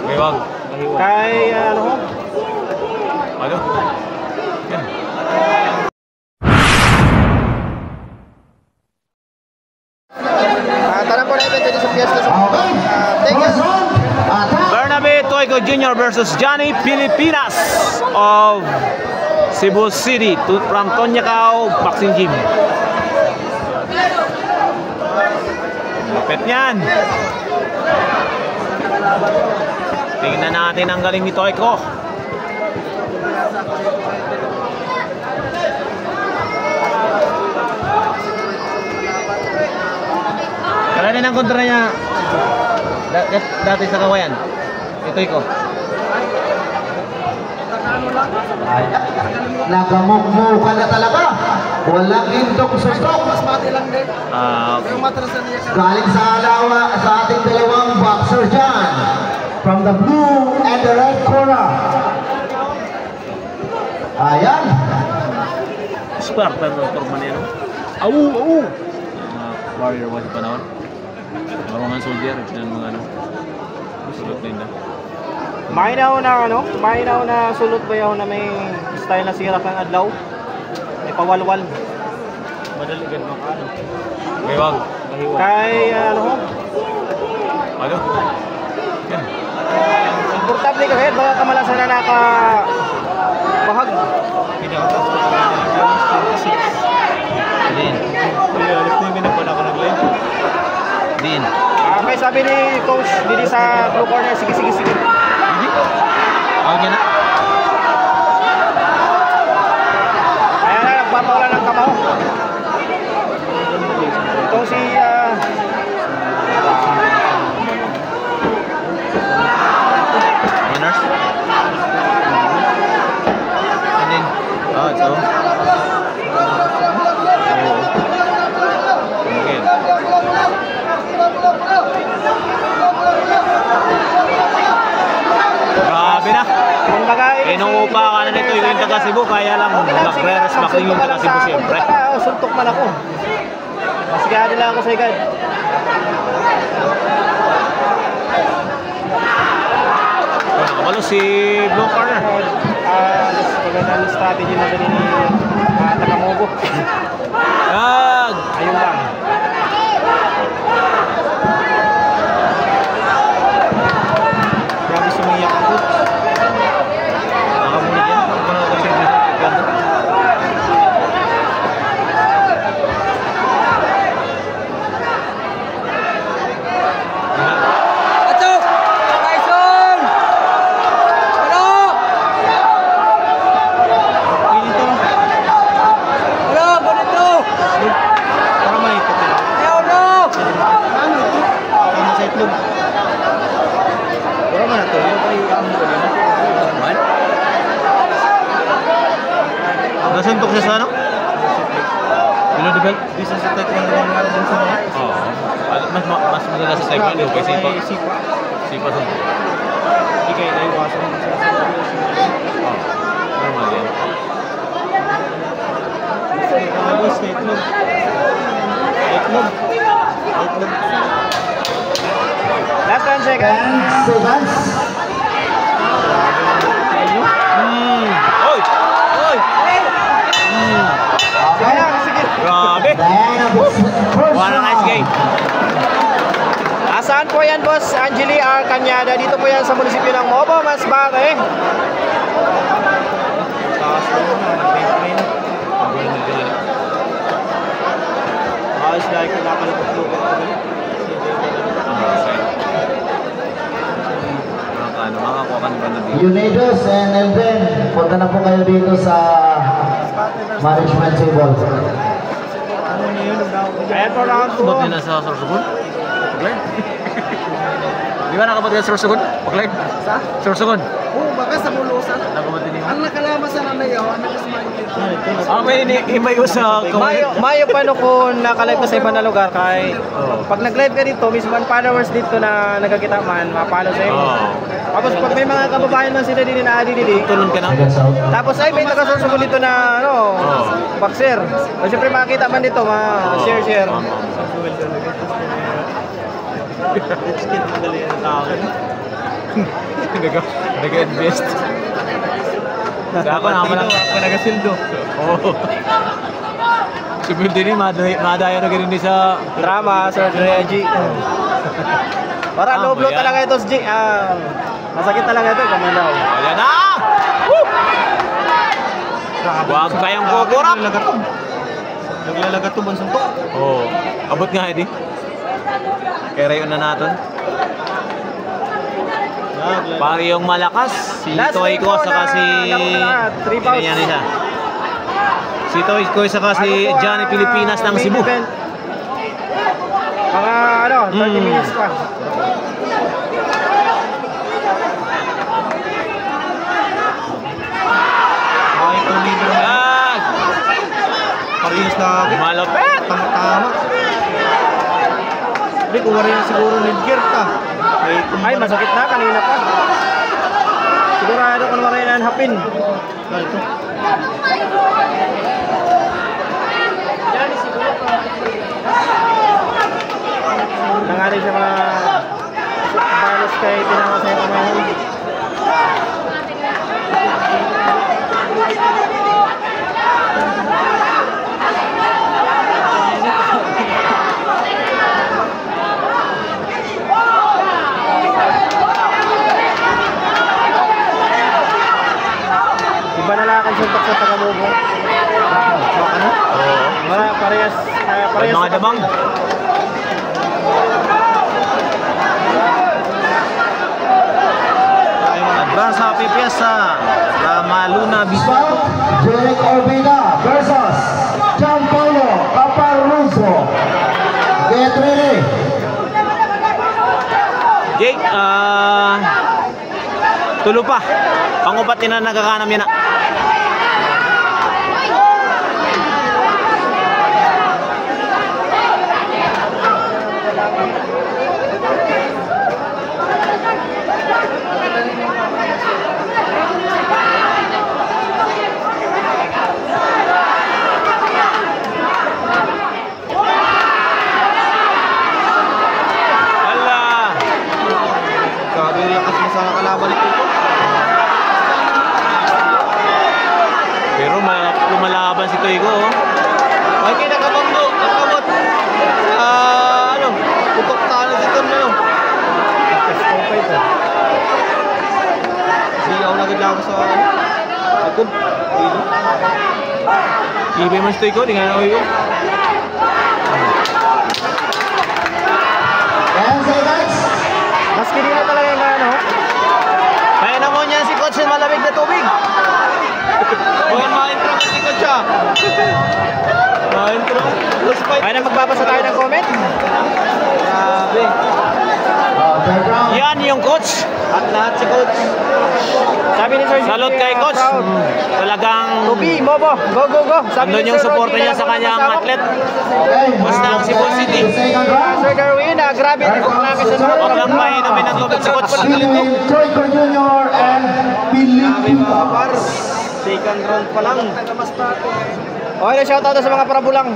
Wag. Kay ano ho? Ano? Yan. Tanang po na event dito sa Fiesta sa thank you. Bernabe Toyko Jr. versus Johnny Pilipinas of Cebu City from Tonyacao Boxing Gym. Lapit niyan. Tingnan natin ang galing ni Toyko. Kailan ang kontra niya dati sa kawayan? Toyko. Nagamukmukan na talaga. Walang indok sa stock. Okay. Galing sa alawa sa ating dalawang boxer dyan. From the blue and the red corner. Ayan. Spartan ng forma niya. Au! Warrior was pa naman. Mga soldier, ng mga ano. Sulot din na. Mainaw na sulot ba yun na may style na sirap ng adlaw? May pawalwal. Madali ganun ang ano. Wag. Kay ano ho? Ano? Yan. Importante ka kahit baka kamalasan na bahag. Din. Din. May sabi ni coach dito sa blue corner, sige. Okay na. Ayan na, nagpapawala ng kamao. Itong si Winners. And then, it's all. Okay. Grabe na. Inuupa ka na nito yung taga Cebu, kaya lang nagre-respect yung taga Cebu siyempre. Suntok man ako. Masigado lang ako sa igad. Nakabalo si Blue Corner. Magandang strategy na din ni Takamogo. Ayun lang. Grabe sumiyak ang coach. Nakamulit yan. Nasuntok siya sa ano? Below the belt? This is a taekwondo lang din sa mga. Oo. Mas maganda sa taekwondo kasi sipa suntok. Hindi kayo naiwasan mo sa Normal yan. Itlog. Last 10 seconds. Oy! Grabe! One nice game. Saan po yan, Boss Angeli Canyada? Dito po yan sa munisipyo ng Mobo, Masbate. Dahil ko nakalapot-lupot ko rin. Makakuha ka ba na dito? Unidos and Elben, punta na po kayo dito sa management table. Ayan po round 2. Ba't nila sa Sorsogon? Paglain? Di ba nakabot ka sa Sorsogon? Paglain? Sa? Sorsogon? Oo, baka sa Mulusan. Nakabot din yun? Ang nakalaman sa nanay ako, ano kasi may imayo sa Mayo pa no kung nakalive ka sa ibang na lugar kay pag nag-live ka dito, mismo ang followers dito na nagkakita man, mapalo sa iyo. Tapos pag may mga kababayan man sila din na adididi, tulon ka na? tapos ay may nakasursubo dito na ano, boxer. O siyempre makakita man dito, share. Nag-invest. Ako nagasildo. Oo. Subildo ni madaya na ganun sa Drama, Sir Reggie. Para low-blow talaga ito, G. Masakit talaga ito, kamalaw. Ayan na! Huwag kayong kukurap! Naglalagat ito, bansong to. Oo. Abot nga, Eddie. Kaya rayon na natin. Pari yung malakas. Si Toy ko, saka si... Yan isa. Si Toy ko, saka si Johnny Pilipinas ng Cebu. Mga 30 minutes pa. Ay, tumibro na. Parehas na. Malapit! Tama-tama. Hindi, kuha rin siguro Nidgear ka. Ay, masakit na. Kanina pa. Sigurado ko naman rin ang hapin. Ito. Nangaling sa mga balos kay pinangasay ko ngayon. Iba na lang ang suntok sa Tagamubo. Ano? Oo. Parehas. Mga damang. Advance Happy Fiesta Ramaluna Bisbato. Jeric Orbida versus John Paulo Caparruso. Get ready. Jake, tulo pa. Pangupat na nagakanam yan na. Pero lumalaban si Toy ko. Ay, kinakabanggo. Nakamot. Tutok talo dito na yun. Siyaw na gagawin sa likod. Ibay man si Toy ko, di nga na ko. 10 seconds. Maski din na talaga yung kaya naman niya si Coach yung malamig na tubig. Huwag ma-intro ka si Coach ah. Ma-intro. Kaya na magbabasa tayo ng comment. Grabe. Third round. Yan yung Coach. At lahat si Coach. Sabi ni Sir Salute kay Coach. Talagang Tubi, Mobo, go, go, go. andun yung support niya sa kanyang atlet. Okay. Basta ang Cebu City. Second round. Sir Darwin, grabe. Huwag lang mainumin ng tubig si Coach. Troy Jr. and Pilipino. Second round pa lang. Okay, shoutout sa mga parabulang.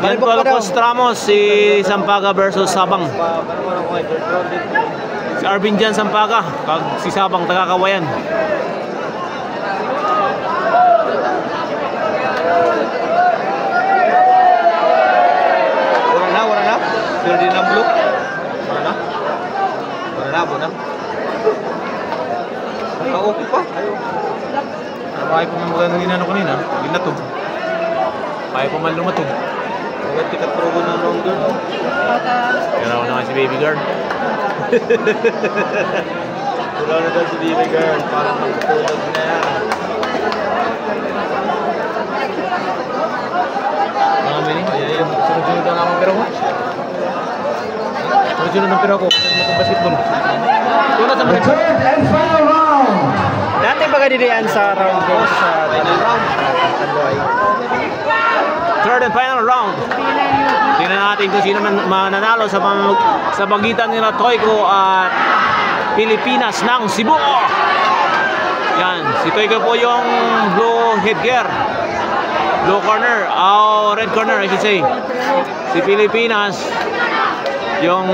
Yan po Coach Ramos, si Sampaga versus Sabang. Si Arvin Jan Sampaga, kag si Sabang Tagakawayan. Wala na. Dirty ng blue. Wala na. Okay pa. Kaya pa man magandang ginano kanina, ginatog. Kaya pa man lumatog. Huwag tikat progo ng longer. Kaya ako naman si Baby Girl. Wala na daw si Baby Girl. Parang magtulog na yan. Mga mini, sunod-sunod ang amang pero ko. Sunod-sunod ang pero ko. Matong basketball. Tunat sa The third and final round. Dati baga didiyan sa round goals sa final round. Third and final round. Tingnan natin kung sino mananalo sa pagitan nila Toyko at Pilipinas ng Cebu. Yan, si Toyko po yung blue headgear. Blue corner, red corner I should say. Si Pilipinas yung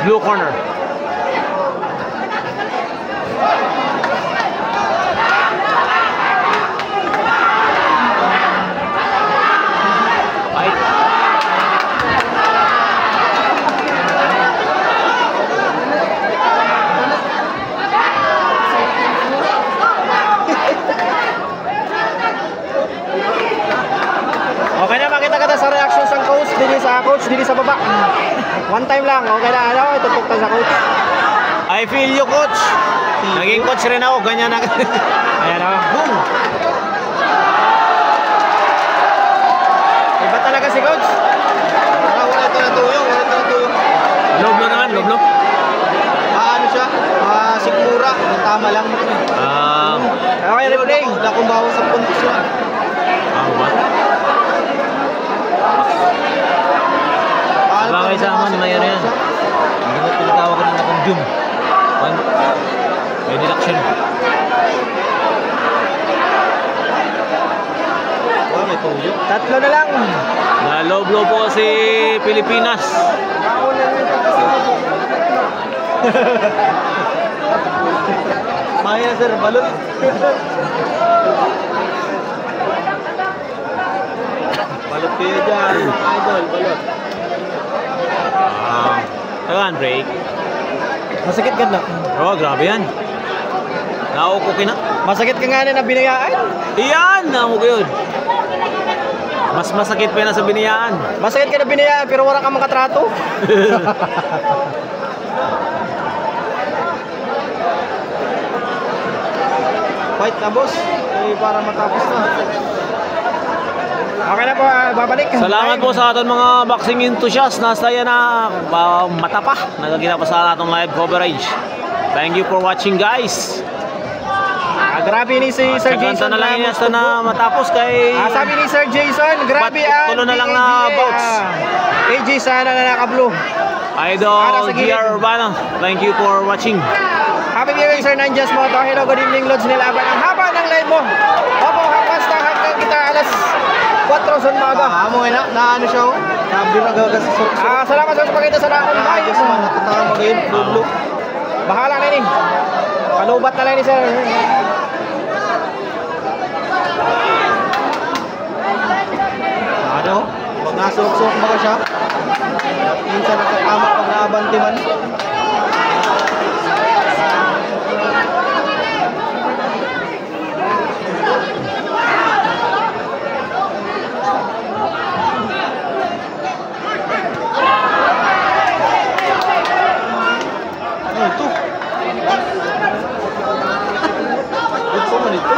blue corner. lang. Okay na, ano? Tutok na sa coach. I feel you, coach. Naging coach rin ako, ganyan na. Ayan o. Boom! Iba talaga si coach. Wala ito natuyong, wala ito natuyong. Loblo naman, loblo. Ano siya? Sigmura. Tama lang. Okay, replay. Nakumbawa sa puntos na. Ba? Bagay sa aman, may ano yan. Hindi na pinatawag ko na akong Jum. May deduction. May tuyo. Tatlo na lang. Naloblo po si Pilipinas. Maya sir, balot. Balot kayo dyan, mga idol, balot. Tagaan, break. Masakit ka na. Oh, grabe yan. Naukukin na. Masakit ka nga na binayaan. Iyan! Namu ko yun. Mas masakit pa na sa biniyaan. Masakit ka na binayaan pero wala kang makatrato. Fight na boss, para matapos na. Okay na po, babalik. Salamat po sa ating mga boxing enthusiasts. Nasaya na mata pa. Nagagina pa sa atong live coverage. Thank you for watching, guys. Grabe ni si Sir Jason na lang yasta na matapos kay... sabi ni Sir Jason, grabe tulo na lang na bouts. AJ sana na naka-blue. Idol GR Urbano, thank you for watching. Happy New Year, Sir Nanjas Moto. Hello, good evening, Lods Nilaban. Ang haba ng live mo. Opo, basta hanggang kita alas 4 sa umaga. Amo na ano siya oh. Sabi na gagas sa sok. Salamat sa pagkita sa nakon. Bye. Yes man, nakataka magayon, blue. Bahala na ni. Palubat na lang ni Sir. Ano? Pag nasok-sok ba siya? Minsan nakatama pag naabanti man. Ano ito? Ito man ito.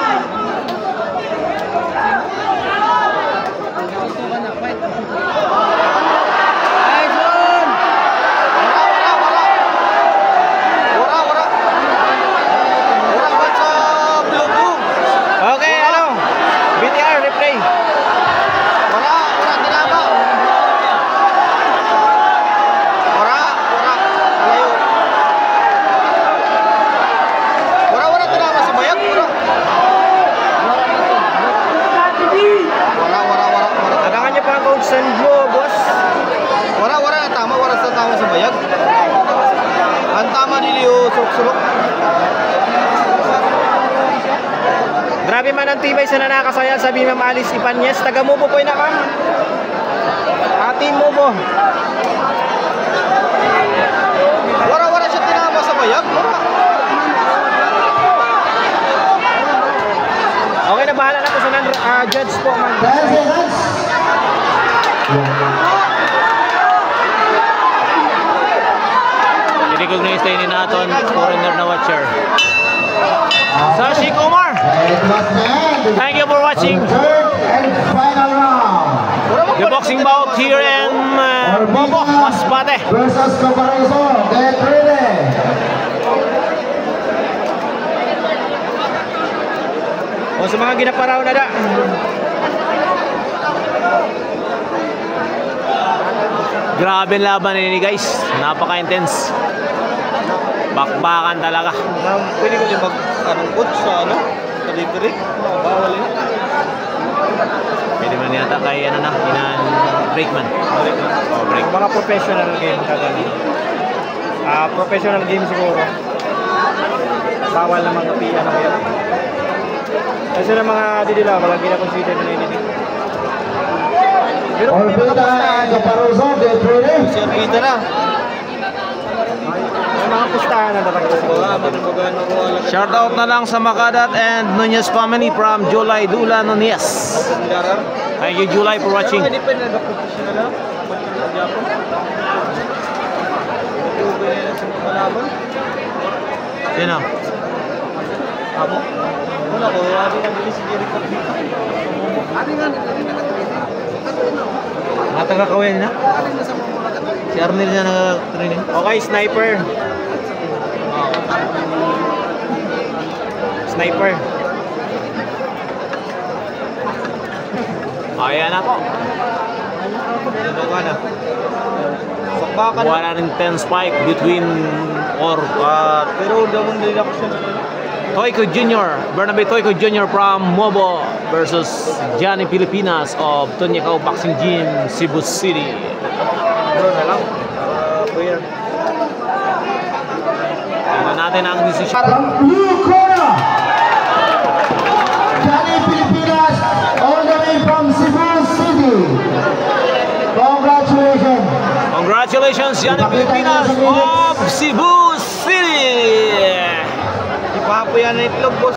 Okay, ano? BTR replay. Wala tinama. Wala. Layo. Wala tinama sa bayag. Wala. Abangan niyo pa ang Coach Sanjo, boss. Wala sa tama sa bayag. Ang tama niliyo sulok. Grabe man ang tibay sa nanakasaya, sabi Ma'am Alice Ipanez. Taga Mubo po na kam. Ati Mubo. Wala siya tinama sa bayag. Wala. Okay na, bahala na po sa judge po. I-recognize tayo ni naton foreigner na watcher. Sashi Kumar, thank you for watching the boxing bout here in Mobo, Masbate. Versus Caparoso, get ready. O sa mga ginaparaw na da. Grabe ang laban nini guys, napaka-intense. Bakbakan talaga. Pwede ko din mag-anungkot sa delivery. Bawal yun. Pwede man yata kay breakman. Break. Mga professional game kagani. Professional game siguro. Bawal na mag-apian ng yan. Kasi ng mga didila, walang gina-consider na yun. Pero kung may mga pustahan, Siyempre na. may mga pustahan na talaga. Shout out na lang sa Makadat and Nunez family from July Dula Nunez. Thank you July for watching. Sino? Ako? Wala ko, abi na bilis si Jericho. Abi nga, Natagakawin na? Si Arnel niya nag-training. Okay, sniper. Sniper. Ayan na po. ano ka na? Sakbakan. 110 spike between Pero damon din ako siya. Toyko Jr., Bernabe Toyko Jr. from Mobo versus Johnny Pilipinas of Tonyakaw Boxing Gym, Cebu City. Bro na lang. Player. Tingnan natin ang decision. From blue corner, Johnny Pilipinas, all the way from Cebu City. Congratulations. Congratulations, Johnny Pilipinas of Cebu City! Ipapo yan na itlog, boss.